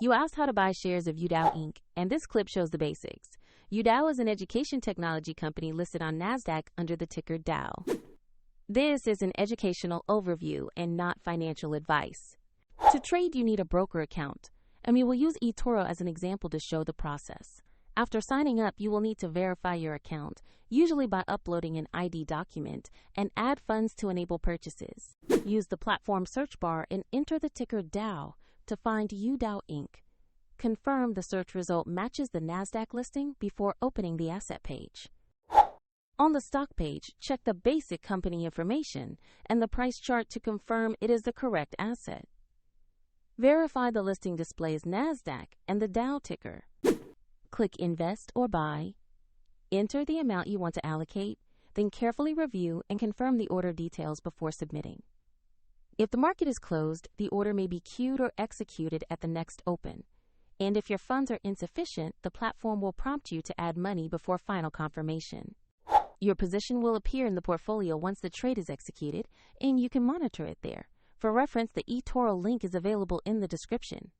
You asked how to buy shares of Youdao Inc., and this clip shows the basics. Youdao is an education technology company listed on NASDAQ under the ticker DAO. This is an educational overview and not financial advice. To trade, you need a broker account, and we will use eToro as an example to show the process. After signing up, you will need to verify your account, usually by uploading an ID document, and add funds to enable purchases. Use the platform search bar and enter the ticker DAO to find Youdao Inc. Confirm the search result matches the NASDAQ listing before opening the asset page. On the stock page, check the basic company information and the price chart to confirm it is the correct asset. Verify the listing displays NASDAQ and the DAO ticker. Click Invest or Buy. Enter the amount you want to allocate, then carefully review and confirm the order details before submitting. If the market is closed, the order may be queued or executed at the next open. And if your funds are insufficient, the platform will prompt you to add money before final confirmation. Your position will appear in the portfolio once the trade is executed, and you can monitor it there. For reference, the eToro link is available in the description.